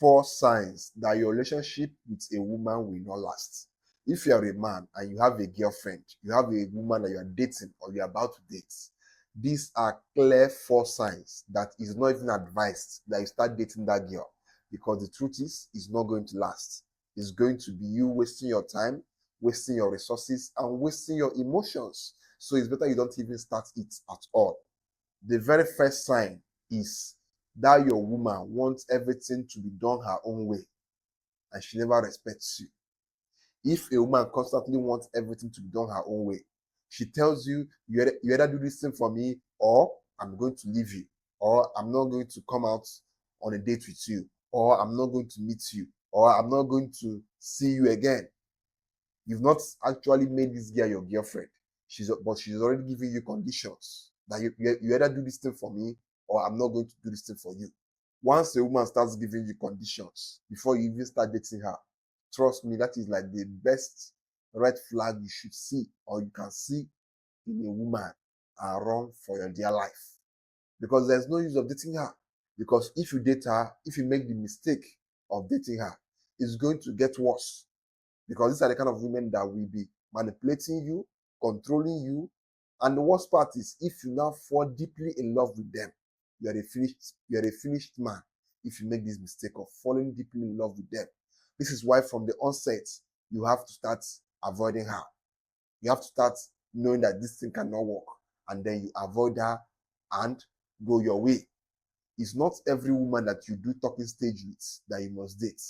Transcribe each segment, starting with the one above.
4 signs that your relationship with a woman will not last. If you are a man and you have a girlfriend, you have a woman that you are dating or you are about to date, these are clear 4 signs that is not even advised that you start dating that girl, because the truth is, it's not going to last. It's going to be you wasting your time, wasting your resources, and wasting your emotions. So it's better you don't even start it at all. The very first sign is that your woman wants everything to be done her own way and she never respects you. If a woman constantly wants everything to be done her own way, she tells you, you either do this thing for me, or I'm going to leave you, or I'm not going to come out on a date with you, or I'm not going to meet you, or I'm not going to see you again. You've not actually made this girl your girlfriend. But she's already giving you conditions that you either do this thing for me, or I'm not going to do this thing for you. Once a woman starts giving you conditions before you even start dating her, trust me, that is like the best red flag you should see or you can see in a woman, and run for your dear life. Because there's no use of dating her. Because if you date her, if you make the mistake of dating her, it's going to get worse. Because these are the kind of women that will be manipulating you, controlling you. And the worst part is, if you now fall deeply in love with them, you are a finished man if you make this mistake of falling deeply in love with them. This is why from the onset, you have to start avoiding her. You have to start knowing that this thing cannot work, and then you avoid her and go your way. It's not every woman that you do talking stage with that you must date.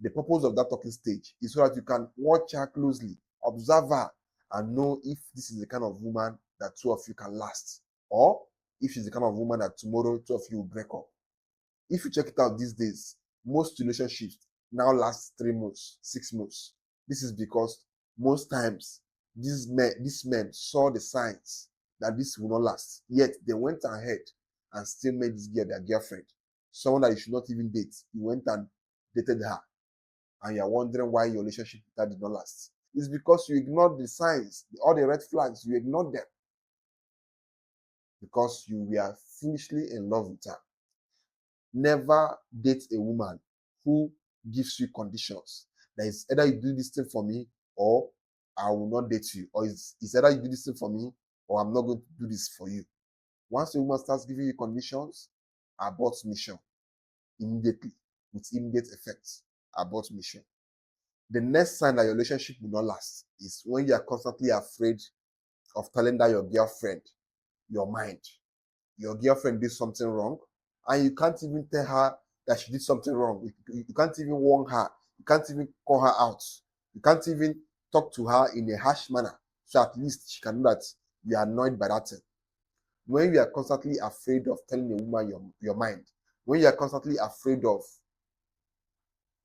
The purpose of that talking stage is so that you can watch her closely, observe her, and know if this is the kind of woman that two of you can last, or if she's the kind of woman that tomorrow two of you will break up. If you check it out these days, most relationships now last 3 months, 6 months. This is because most times these men saw the signs that this will not last, yet they went ahead and still made this girl their girlfriend. Someone that you should not even date. You went and dated her, and you're wondering why your relationship with her did not last. It's because you ignored the signs, all the red flags, you ignored them because you were foolishly in love with her. Never date a woman who gives you conditions. That is either you do this thing for me, or I will not date you. Or it's either you do this thing for me, or I'm not going to do this for you. Once a woman starts giving you conditions, abort mission immediately, with immediate effects. Abort mission. The next sign that your relationship will not last is when you are constantly afraid of telling that your girlfriend your mind. Your girlfriend did something wrong, and you can't even tell her that she did something wrong. You can't even warn her. You can't even call her out. You can't even talk to her in a harsh manner, so at least she can know that you are annoyed by that thing. When you are constantly afraid of telling a woman your mind, when you are constantly afraid of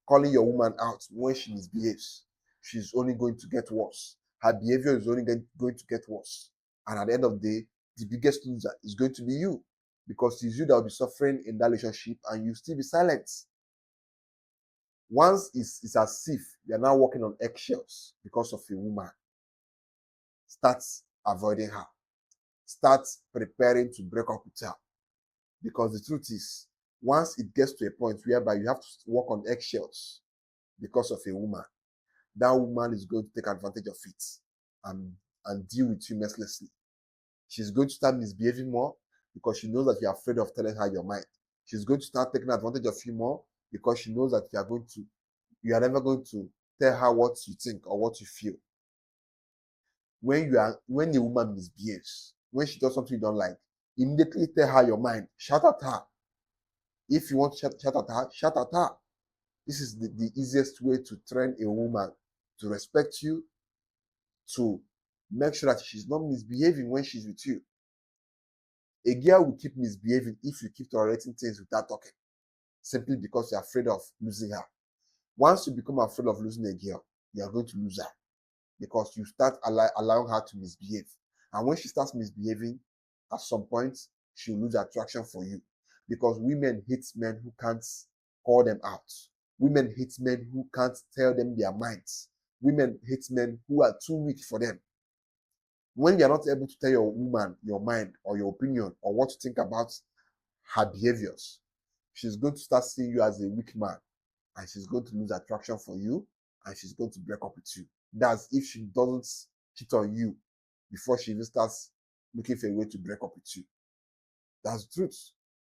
calling your woman out when she misbehaves, she's only going to get worse. Her behavior is only going to get worse. And at the end of the day, the biggest loser is going to be you, because it's you that will be suffering in that relationship and you still be silent. Once it's as if you're now walking on eggshells because of a woman, start avoiding her. Start preparing to break up with her. Because the truth is, once it gets to a point whereby you have to walk on eggshells because of a woman, that woman is going to take advantage of it and, and deal with you mercilessly. She's going to start misbehaving more because she knows that you're afraid of telling her your mind. She's going to start taking advantage of you more because she knows that you are never going to tell her what you think or what you feel. When a woman misbehaves, when she does something you don't like, immediately tell her your mind. Shout at her. If you want to shout at her, shout at her. This is the easiest way to train a woman to respect you, to make sure that she's not misbehaving when she's with you. A girl will keep misbehaving if you keep tolerating things without talking, simply because you're afraid of losing her. Once you become afraid of losing a girl, you are going to lose her because you start allowing her to misbehave. And when she starts misbehaving, at some point, she'll lose attraction for you, because women hate men who can't call them out. Women hate men who can't tell them their minds. Women hate men who are too weak for them. When you're not able to tell your woman your mind or your opinion or what to think about her behaviors, she's going to start seeing you as a weak man. and she's going to lose attraction for you, and she's going to break up with you. That's if she doesn't cheat on you before she even starts looking for a way to break up with you. That's the truth.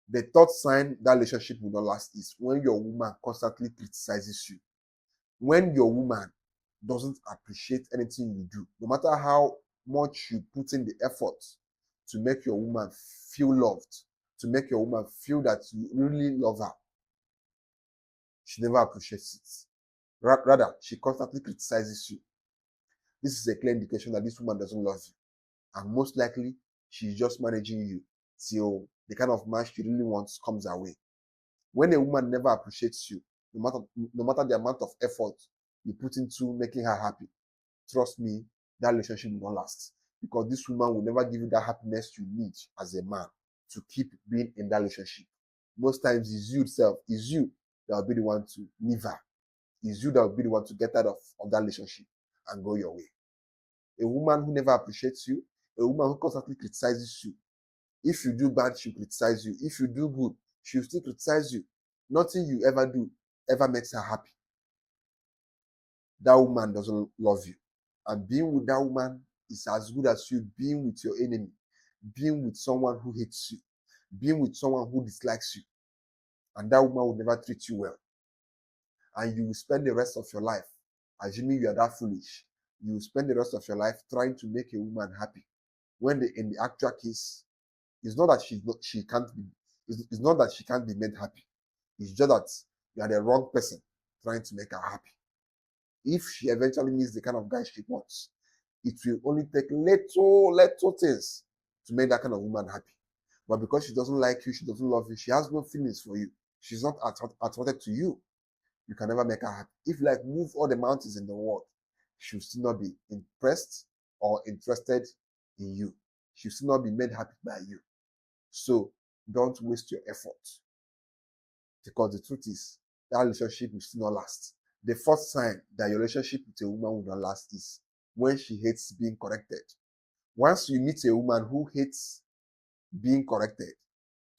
The third sign that relationship will not last is when your woman constantly criticizes you. When your woman doesn't appreciate anything you do, no matter how much you put in the effort to make your woman feel loved, to make your woman feel that you really love her, she never appreciates it. Rather, she constantly criticizes you. This is a clear indication that this woman doesn't love you. And most likely, she's just managing you till the kind of man she really wants comes her way. When a woman never appreciates you, no matter the amount of effort you put into making her happy, trust me, that relationship will not last. Because this woman will never give you that happiness you need as a man to keep being in that relationship. Most times it's you itself, it's you that will be the one to leave her. It's you that will be the one to get out of that relationship and go your way. A woman who never appreciates you, a woman who constantly criticizes you. If you do bad, she'll criticize you. If you do good, she'll still criticize you. Nothing you ever do ever makes her happy. That woman doesn't love you. And being with that woman is as good as you being with your enemy, being with someone who hates you, being with someone who dislikes you. And that woman will never treat you well. And you will spend the rest of your life, assuming you are that foolish, you will spend the rest of your life trying to make a woman happy. When in the actual case, it's not that she can't be, it's not that she can't be made happy. It's just that you are the wrong person trying to make her happy. If she eventually meets the kind of guy she wants, it will only take little things to make that kind of woman happy. But because she doesn't like you, she doesn't love you, she has no feelings for you, she's not attracted to you, you can never make her happy. If you like move all the mountains in the world, she'll still not be impressed or interested in you. She'll still not be made happy by you. So don't waste your effort. Because the truth is, that relationship will still not last. The first sign that your relationship with a woman will not last is when she hates being corrected. Once you meet a woman who hates being corrected,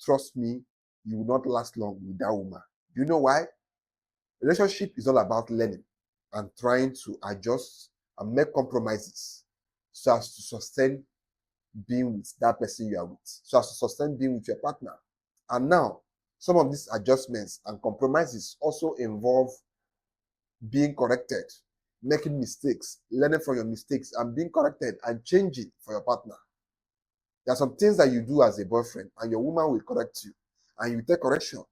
trust me, you will not last long with that woman. Do you know why? Relationship is all about learning and trying to adjust and make compromises so as to sustain being with that person you are with, so as to sustain being with your partner. And now, some of these adjustments and compromises also involve being corrected, making mistakes, learning from your mistakes, and being corrected and changing for your partner. There are some things that you do as a boyfriend, and your woman will correct you, and you take correction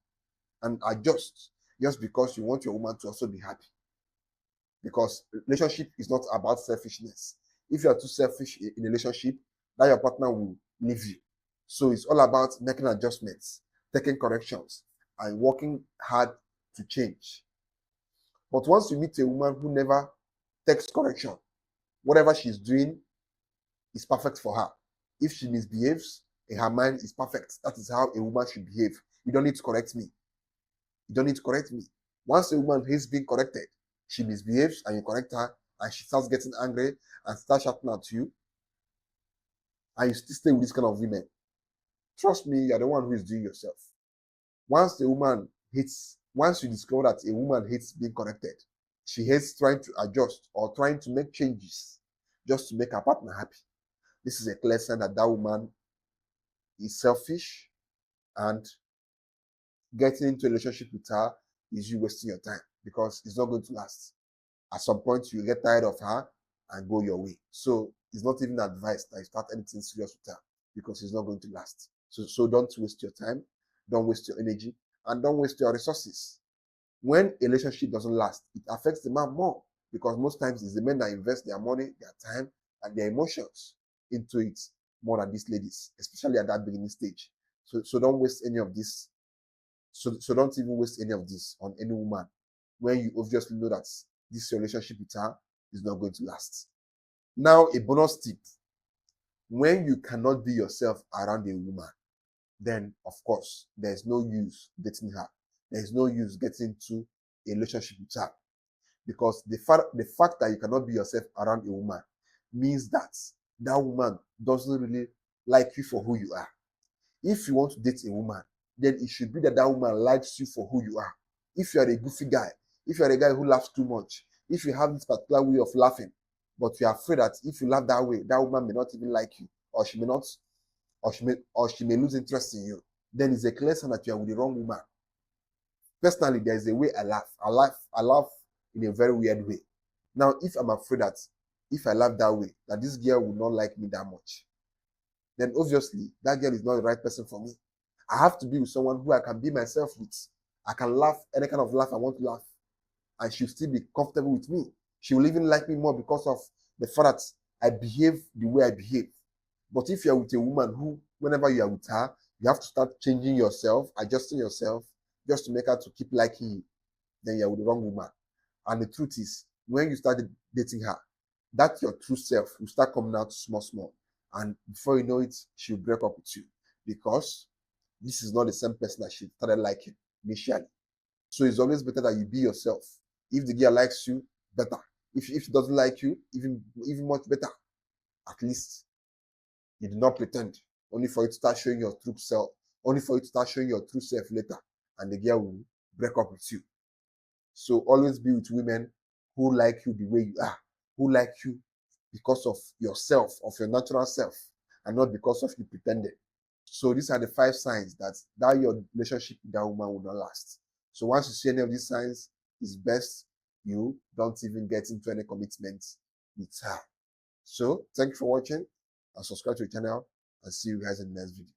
and adjust just because you want your woman to also be happy. Because relationship is not about selfishness. If you are too selfish in a relationship, that your partner will leave you. So it's all about making adjustments, taking corrections, and working hard to change. But once you meet a woman who never takes correction, whatever she's doing is perfect for her. If she misbehaves, in her mind is perfect. That is how a woman should behave. You don't need to correct me. You don't need to correct me. Once a woman is being corrected, she misbehaves and you correct her, and she starts getting angry and starts shouting at you, and you still stay with this kind of women. Trust me, you're the one who is doing yourself. Once you discover that a woman hates being corrected, she hates trying to adjust or trying to make changes just to make her partner happy. This is a clear sign that that woman is selfish, and getting into a relationship with her is you wasting your time because it's not going to last. At some point, you get tired of her and go your way. So it's not even advised that you start anything serious with her because it's not going to last. So don't waste your time, don't waste your energy, and don't waste your resources. When a relationship doesn't last, it affects the man more because most times it's the men that invest their money, their time, and their emotions into it more than these ladies, especially at that beginning stage. So don't waste any of this. So don't even waste any of this on any woman when you obviously know that this relationship with her is not going to last. Now, a bonus tip. When you cannot be yourself around a woman, then of course there's no use dating her. There's no use getting into a relationship with her. Because the fact that you cannot be yourself around a woman means that that woman doesn't really like you for who you are. If you want to date a woman, then it should be that that woman likes you for who you are. If you are a goofy guy, If you're a guy who laughs too much, if you have this particular way of laughing, but you're afraid that if you laugh that way, that woman may not even like you, or she may not, or she may lose interest in you, then it's a clear sign that you are with the wrong woman. Personally, there's a way I laugh in a very weird way. Now, if I'm afraid that if I laugh that way, that this girl will not like me that much, then obviously that girl is not the right person for me. I have to be with someone who I can be myself with. I can laugh any kind of laugh I want to laugh, and she'll still be comfortable with me. She will even like me more because of the fact that I behave the way I behave. But if you're with a woman who, whenever you are with her, you have to start changing yourself, adjusting yourself, just to make her to keep liking you, then you're with the wrong woman. And the truth is, when you start dating her, that your true self will start coming out small, small. And before you know it, she'll break up with you because this is not the same person that she started liking initially. So it's always better that you be yourself. If the girl likes you, better. If she doesn't like you, even much better. At least you do not pretend, only for you to start showing your true self, only for you to start showing your true self later, and the girl will break up with you. So always be with women who like you the way you are, who like you because of yourself, of your natural self, and not because of you pretending. So these are the 5 signs that your relationship with that woman will not last. So once you see any of these signs, it's best you don't even get into any commitment with her. So thank you for watching, and subscribe to the channel, and see you guys in the next video.